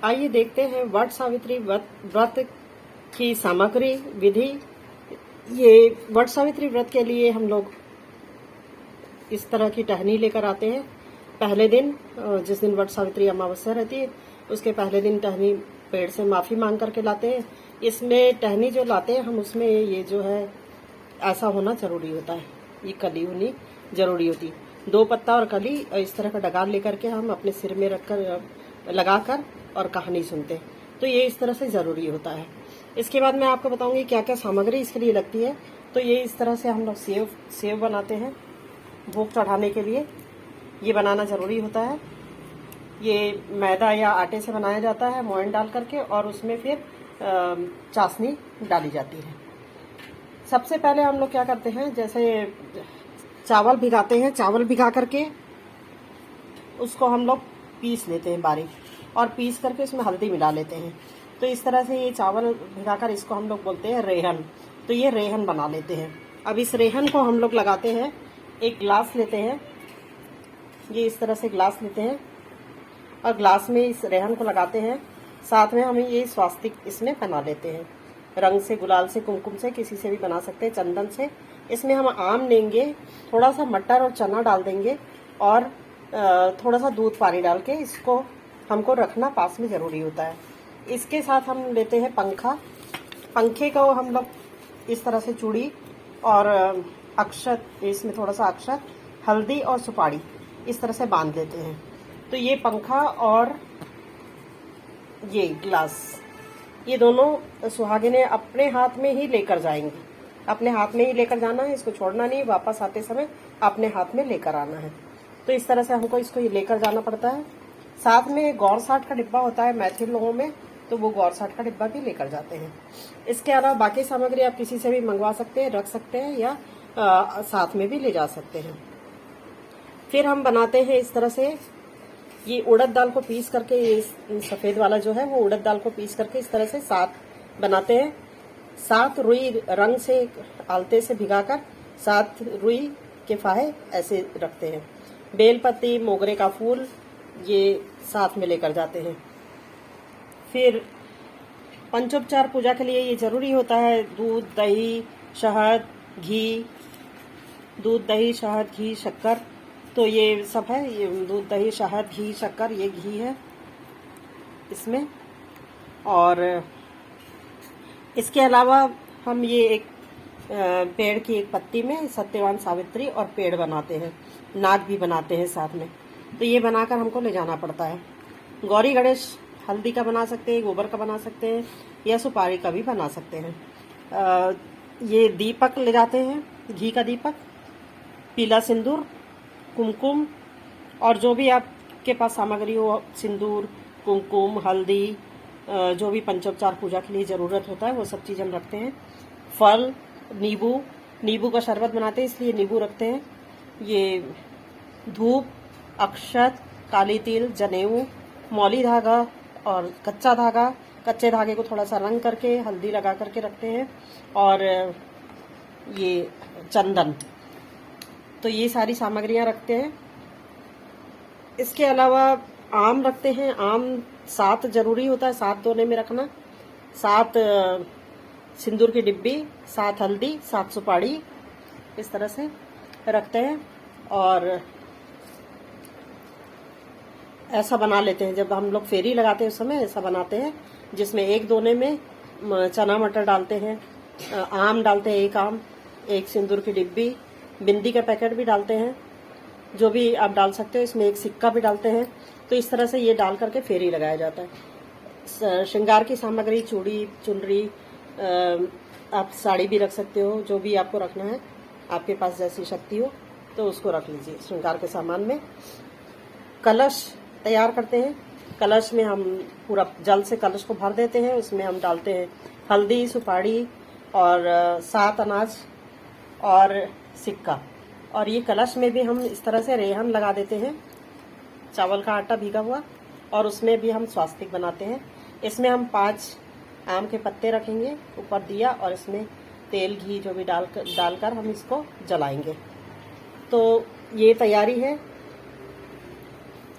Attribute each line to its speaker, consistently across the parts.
Speaker 1: आइए देखते हैं वट सावित्री व्रत की सामग्री विधि। ये वट सावित्री व्रत के लिए हम लोग इस तरह की टहनी लेकर आते हैं। पहले दिन, जिस दिन वट सावित्री अमावस्या रहती है, उसके पहले दिन टहनी पेड़ से माफी मांग करके लाते हैं। इसमें टहनी जो लाते हैं हम, उसमें ये जो है ऐसा होना जरूरी होता है, ये कली होनी जरूरी होती है। 2 पत्ता और कली इस तरह का डगार लेकर के हम अपने सिर में रखकर लगाकर और कहानी सुनते हैं। तो ये इस तरह से जरूरी होता है। इसके बाद मैं आपको बताऊंगी क्या क्या सामग्री इसके लिए लगती है। तो ये इस तरह से हम लोग सेव बनाते हैं भोग चढ़ाने के लिए। ये बनाना जरूरी होता है। ये मैदा या आटे से बनाया जाता है मोयन डाल करके, और उसमें फिर चाशनी डाली जाती है। सबसे पहले हम लोग क्या करते हैं, जैसे चावल भिगाते हैं। चावल भिगा करके उसको हम लोग पीस लेते हैं बारीक, और पीस करके उसमें हल्दी मिला लेते हैं। तो इस तरह से ये चावल भिगाकर इसको हम लोग बोलते हैं रेहन। तो ये रेहन बना लेते हैं। अब इस रेहन को हम लोग लगाते हैं, एक ग्लास लेते हैं, ये इस तरह से ग्लास लेते हैं और ग्लास में इस रेहन को लगाते हैं। साथ में हम ये स्वास्तिक इसमें बना लेते हैं, रंग से, गुलाल से, कुमकुम से, किसी से भी बना सकते हैं, चंदन से। इसमें हम आम लेंगे, थोड़ा सा मटर और चना डाल देंगे, और थोड़ा सा दूध पानी डाल के इसको हमको रखना पास में जरूरी होता है। इसके साथ हम लेते हैं पंखा। पंखे को हम लोग इस तरह से चूड़ी और अक्षत, इसमें थोड़ा सा अक्षत, हल्दी और सुपारी इस तरह से बांध देते हैं। तो ये पंखा और ये ग्लास, ये दोनों सुहागिनें अपने हाथ में ही लेकर जाएंगी। अपने हाथ में ही लेकर जाना है, इसको छोड़ना नहीं, वापस आते समय अपने हाथ में लेकर आना है। तो इस तरह से हमको इसको लेकर जाना पड़ता है। साथ में गौर साठ का डिब्बा होता है मैथिल लोगों में, तो वो गौर साठ का डिब्बा भी लेकर जाते हैं। इसके अलावा बाकी सामग्री आप किसी से भी मंगवा सकते हैं, रख सकते हैं, या साथ में भी ले जा सकते हैं। फिर हम बनाते हैं इस तरह से, ये उड़द दाल को पीस करके, ये सफेद वाला जो है वो उड़द दाल को पीस करके इस तरह से 7 बनाते हैं। 7 रुई रंग से आलते से भिगाकर 7 रुई के फाहे ऐसे रखते हैं। बेलपत्ती, मोगरे का फूल, ये साथ में लेकर जाते हैं। फिर पंचोपचार पूजा के लिए ये जरूरी होता है दूध, दही, शहद, घी, दूध, दही, शहद, घी, शक्कर। तो ये सब है, ये दूध, दही, शहद, घी, शक्कर, ये घी है इसमें। और इसके अलावा हम ये एक पेड़ की एक पत्ती में सत्यवान सावित्री और पेड़ बनाते हैं, नाग भी बनाते हैं साथ में। तो ये बनाकर हमको ले जाना पड़ता है। गौरी गणेश हल्दी का बना सकते हैं, गोबर का बना सकते हैं, या सुपारी का भी बना सकते हैं। ये दीपक ले जाते हैं, घी का दीपक, पीला सिंदूर, कुमकुम, और जो भी आपके पास सामग्री हो, सिंदूर, कुमकुम, हल्दी, जो भी पंचोपचार पूजा के लिए ज़रूरत होता है वो सब चीज़ हम रखते हैं। फल, नींबू का शरबत बनाते हैं इसलिए नींबू रखते हैं। ये धूप, अक्षत, काली तिल, जनेऊ, मौली धागा और कच्चा धागा। कच्चे धागे को थोड़ा सा रंग करके हल्दी लगा करके रखते हैं, और ये चंदन। तो ये सारी सामग्रियां रखते हैं। इसके अलावा आम रखते हैं। आम 7 जरूरी होता है, 7 दोने में रखना। 7 सिंदूर की डिब्बी, 7 हल्दी, 7 सुपारी, इस तरह से रखते हैं। और ऐसा बना लेते हैं, जब हम लोग फेरी लगाते हैं उस समय ऐसा बनाते हैं, जिसमें एक दोने में चना मटर डालते हैं, आम डालते हैं, एक आम, एक सिंदूर की डिब्बी, बिंदी का पैकेट भी डालते हैं, जो भी आप डाल सकते हो। इसमें एक सिक्का भी डालते हैं। तो इस तरह से ये डाल करके फेरी लगाया जाता है। श्रृंगार की सामग्री, चूड़ी, चुनरी, आप साड़ी भी रख सकते हो, जो भी आपको रखना है, आपके पास जैसी शक्ति हो तो उसको रख लीजिए श्रृंगार के सामान में। कलश तैयार करते हैं। कलश में हम पूरा जल से कलश को भर देते हैं। उसमें हम डालते हैं हल्दी, सुपारी और 7 अनाज और सिक्का। और ये कलश में भी हम इस तरह से रेहन लगा देते हैं, चावल का आटा भीगा हुआ, और उसमें भी हम स्वास्तिक बनाते हैं। इसमें हम 5 आम के पत्ते रखेंगे, ऊपर दिया, और इसमें तेल, घी जो भी डालकर हम इसको जलाएंगे। तो ये तैयारी है।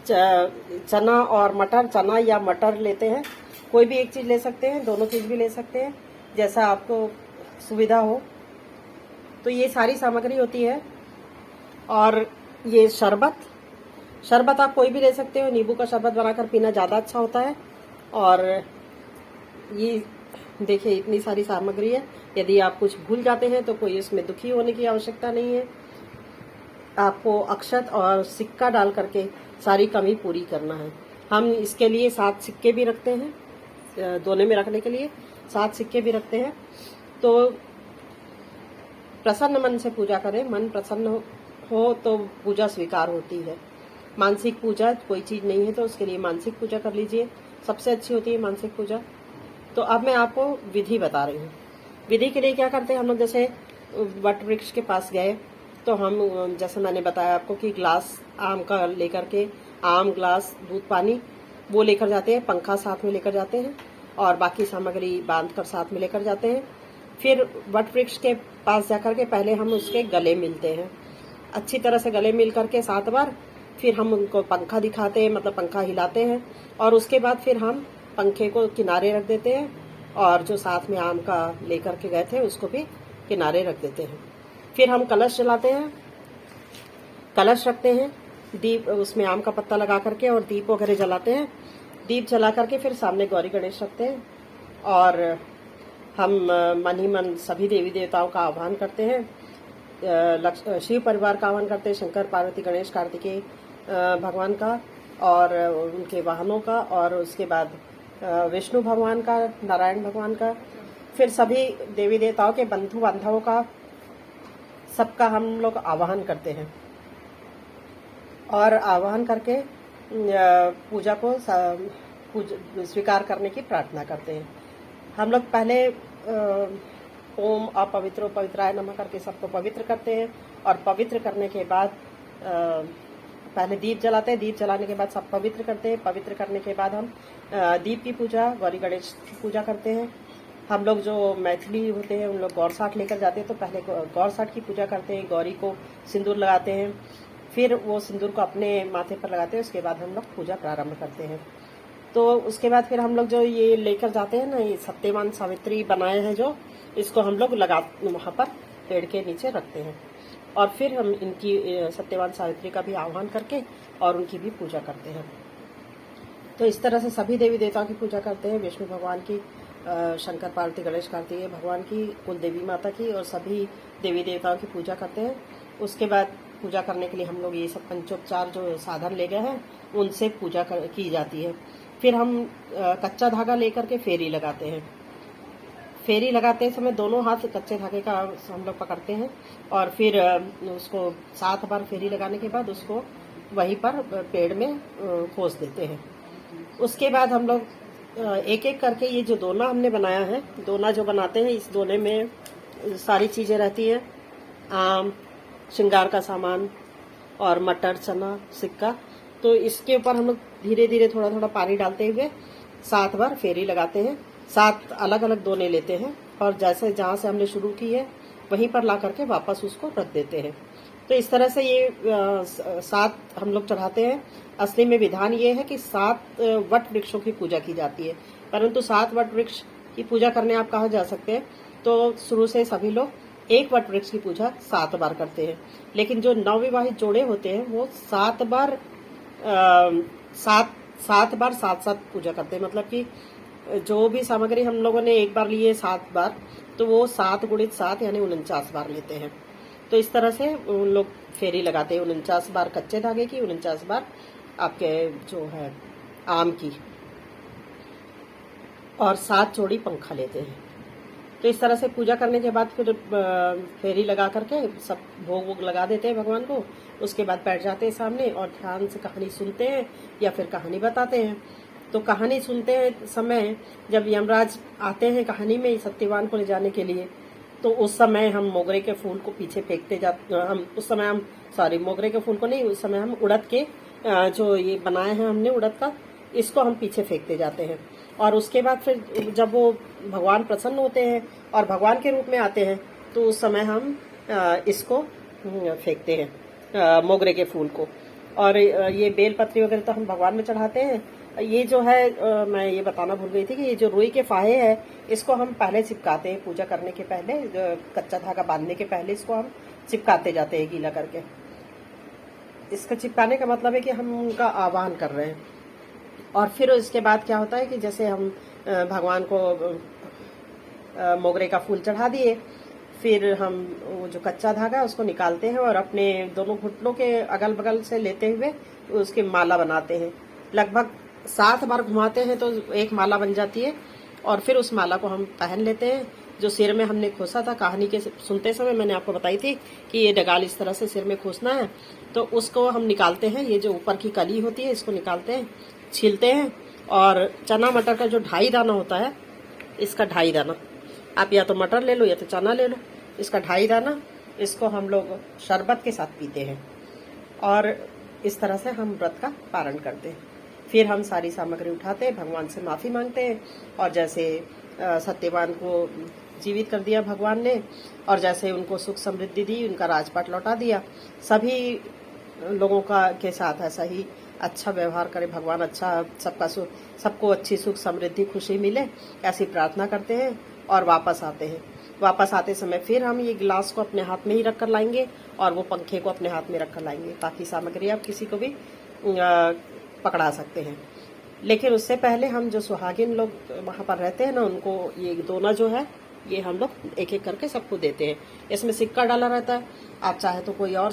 Speaker 1: चना और मटर, चना या मटर लेते हैं, कोई भी एक चीज ले सकते हैं, दोनों चीज भी ले सकते हैं, जैसा आपको सुविधा हो। तो ये सारी सामग्री होती है। और ये शरबत आप कोई भी ले सकते हो, नींबू का शरबत बनाकर पीना ज़्यादा अच्छा होता है। और ये देखिए इतनी सारी सामग्री है। यदि आप कुछ भूल जाते हैं तो कोई इसमें दुखी होने की आवश्यकता नहीं है। आपको अक्षत और सिक्का डाल करके सारी कमी पूरी करना है। हम इसके लिए 7 सिक्के भी रखते हैं, दोने में रखने के लिए 7 सिक्के भी रखते हैं। तो प्रसन्न मन से पूजा करें, मन प्रसन्न हो तो पूजा स्वीकार होती है। मानसिक पूजा कोई चीज नहीं है, तो उसके लिए मानसिक पूजा कर लीजिए, सबसे अच्छी होती है मानसिक पूजा। तो अब मैं आपको विधि बता रही हूँ। विधि के लिए क्या करते हैं हम लोग, जैसे वट वृक्ष के पास गए तो हम, जैसे मैंने बताया आपको कि ग्लास आम का लेकर के, आम, ग्लास, दूध, पानी वो लेकर जाते हैं, पंखा साथ में लेकर जाते हैं और बाकी सामग्री बांध कर साथ में लेकर जाते हैं। फिर वट वृक्ष के पास जाकर के पहले हम उसके गले मिलते हैं, अच्छी तरह से गले मिल करके 7 बार। फिर हम उनको पंखा दिखाते हैं, मतलब पंखा हिलाते हैं, और उसके बाद फिर हम पंखे को किनारे रख देते हैं और जो साथ में आम का लेकर के गए थे उसको भी किनारे रख देते हैं। फिर हम कलश जलाते हैं, कलश रखते हैं, दीप उसमें आम का पत्ता लगा करके और दीप वगैरह जलाते हैं। दीप जला करके फिर सामने गौरी गणेश रखते हैं और हम मन ही मन सभी देवी देवताओं का आह्वान करते हैं। शिव परिवार का आह्वान करते हैं, शंकर, पार्वती, गणेश, कार्तिकेय भगवान का और उनके वाहनों का, और उसके बाद विष्णु भगवान का, नारायण भगवान का, फिर सभी देवी देवताओं के बंधु बांधवों का, सबका हम लोग आवाहन करते हैं और आवाहन करके पूजा को स्वीकार करने की प्रार्थना करते हैं। हम लोग पहले ओम अपवित्रो पवित्राय नमः करके सबको पवित्र करते हैं और पवित्र करने के बाद पहले दीप जलाते हैं, दीप जलाने के बाद सब पवित्र करते हैं। पवित्र करने के बाद हम दीप की पूजा, गौरी गणेश की पूजा करते हैं। हम लोग जो मैथिली होते हैं उन लोग गौर साठ लेकर जाते हैं, तो पहले गौर साठ की पूजा करते हैं, गौरी को सिंदूर लगाते हैं, फिर वो सिंदूर को अपने माथे पर लगाते हैं। उसके बाद हम लोग पूजा प्रारंभ करते हैं। तो उसके बाद फिर हम लोग जो ये लेकर जाते हैं ना, ये सत्यवान सावित्री बनाए हैं जो, इसको हम लोग वहां पर पेड़ के नीचे रखते हैं और फिर हम इनकी सत्यवान सावित्री का भी आह्वान करके और उनकी भी पूजा करते हैं। तो इस तरह से सभी देवी देवताओं की पूजा करते हैं, विष्णु भगवान की, शंकर, पार्वती, गणेश, कार्तिकेय भगवान की, कुल देवी माता की, और सभी देवी देवताओं की पूजा करते हैं। उसके बाद पूजा करने के लिए हम लोग ये सब पंचोपचार जो साधन ले गए हैं उनसे पूजा की जाती है। फिर हम कच्चा धागा लेकर के फेरी लगाते हैं। फेरी लगाते समय दोनों हाथ कच्चे धागे का हम लोग पकड़ते हैं और फिर उसको 7 बार फेरी लगाने के बाद उसको वहीं पर पेड़ में खोस देते हैं। उसके बाद हम लोग एक एक करके ये जो दोना हमने बनाया है, दोना जो बनाते हैं, इस दोने में सारी चीजें रहती है, आम, श्रृंगार का सामान और मटर, चना, सिक्का। तो इसके ऊपर हम लोग धीरे धीरे थोड़ा थोड़ा पानी डालते हुए 7 बार फेरी लगाते हैं। 7 अलग अलग दोने लेते हैं और जैसे जहां से हमने शुरू की है वहीं पर ला करके वापस उसको रख देते हैं। तो इस तरह से ये 7 हम लोग चढ़ाते हैं। असली में विधान ये है कि 7 वट वृक्षों की पूजा की जाती है, परंतु 7 वट वृक्ष की पूजा करने आप कहाँ जा सकते हैं, तो शुरू से सभी लोग एक वट वृक्ष की पूजा 7 बार करते हैं। लेकिन जो नवविवाहित जोड़े होते हैं वो 7 बार 7 पूजा करते हैं। मतलब कि जो भी सामग्री हम लोगों ने एक बार ली है 7 बार, तो वो 7 गुणित 7 यानी 49 बार लेते हैं। तो इस तरह से उन लोग फेरी लगाते हैं, 49 बार कच्चे धागे की, 49 बार आपके जो है आम की, और 7 जोड़ी पंखा लेते हैं। तो इस तरह से पूजा करने के बाद फिर फेरी लगा करके सब भोग वोग लगा देते हैं भगवान को। उसके बाद बैठ जाते हैं सामने और ध्यान से कहानी सुनते हैं या फिर कहानी बताते हैं। तो कहानी सुनते हैं समय जब यमराज आते हैं कहानी में सत्यवान को ले जाने के लिए, तो उस समय हम मोगरे के फूल को पीछे फेंकते जाते, मोगरे के फूल को नहीं, उस समय हम उड़द के जो ये बनाए हैं हमने उड़द का, इसको हम पीछे फेंकते जाते हैं। और उसके बाद फिर जब वो भगवान प्रसन्न होते हैं और भगवान के रूप में आते हैं, तो उस समय हम इसको फेंकते हैं, मोगरे के फूल को। और ये बेलपत्री वगैरह तो हम भगवान में चढ़ाते हैं। ये जो है मैं ये बताना भूल गई थी कि ये जो रुई के फाहे हैं, इसको हम पहले चिपकाते हैं पूजा करने के पहले, कच्चा धागा बांधने के पहले इसको हम चिपकाते जाते हैं गीला करके। इसका चिपकाने का मतलब है कि हम उनका आह्वान कर रहे हैं। और फिर इसके बाद क्या होता है कि जैसे हम भगवान को मोगरे का फूल चढ़ा दिए, फिर हम वो जो कच्चा धागा है उसको निकालते हैं और अपने दोनों घुटनों के अगल बगल से लेते हुए उसकी माला बनाते हैं। लगभग 7 बार घुमाते हैं तो एक माला बन जाती है। और फिर उस माला को हम पहन लेते हैं। जो सिर में हमने खोसा था, कहानी के सुनते समय मैंने आपको बताई थी कि ये डगाल इस तरह से सिर में खोसना है, तो उसको हम निकालते हैं। ये जो ऊपर की कली होती है इसको निकालते हैं, छीलते हैं। और चना मटर का जो 2.5 दाना होता है, इसका 2.5 दाना, आप या तो मटर ले लो या तो चना ले लो, इसका 2.5 दाना, इसको हम लोग शरबत के साथ पीते हैं। और इस तरह से हम व्रत का पारण करते हैं। फिर हम सारी सामग्री उठाते हैं, भगवान से माफ़ी मांगते हैं। और जैसे सत्यवान को जीवित कर दिया भगवान ने, और जैसे उनको सुख समृद्धि दी, उनका राजपाट लौटा दिया, सभी लोगों का के साथ ऐसा ही अच्छा व्यवहार करे भगवान, अच्छा सबको अच्छी सुख समृद्धि खुशी मिले, ऐसी प्रार्थना करते हैं और वापस आते हैं। वापस आते समय फिर हम ये गिलास को अपने हाथ में ही रख कर लाएंगे और वो पंखे को अपने हाथ में रख कर लाएंगे। बाकी सामग्री आप किसी को भी पकड़ा सकते हैं। लेकिन उससे पहले हम जो सुहागिन लोग वहाँ पर रहते हैं ना, उनको ये दोना जो है ये हम लोग एक एक करके सबको देते हैं। इसमें सिक्का डाला रहता है, आप चाहे तो कोई और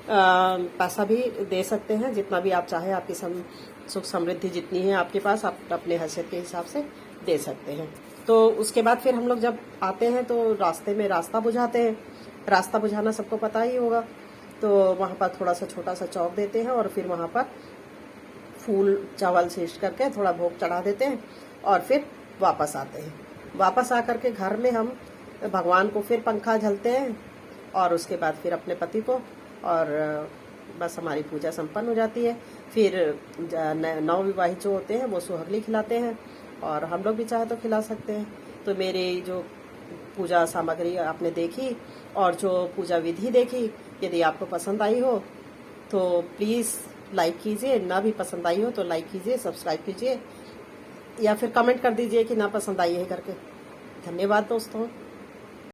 Speaker 1: पैसा भी दे सकते हैं, जितना भी आप चाहे, आपकी सुख समृद्धि जितनी है आपके पास, आप अपने हैसियत के हिसाब से दे सकते हैं। तो उसके बाद फिर हम लोग जब आते हैं तो रास्ते में रास्ता बुझाते हैं। रास्ता बुझाना सबको पता ही होगा, तो वहाँ पर थोड़ा सा छोटा सा चौक देते हैं और फिर वहाँ पर फूल चावल शीश करके थोड़ा भोग चढ़ा देते हैं और फिर वापस आते हैं। वापस आकर के घर में हम भगवान को फिर पंखा झलते हैं और उसके बाद फिर अपने पति को, और बस हमारी पूजा संपन्न हो जाती है। फिर नवविवाहित जो होते हैं वो सुहागली खिलाते हैं और हम लोग भी चाहे तो खिला सकते हैं। तो मेरी जो पूजा सामग्री आपने देखी और जो पूजा विधि देखी, यदि आपको पसंद आई हो तो प्लीज़ लाइक कीजिए, ना भी पसंद आई हो तो लाइक कीजिए, सब्सक्राइब कीजिए या फिर कमेंट कर दीजिए कि ना पसंद आई है करके। धन्यवाद दोस्तों।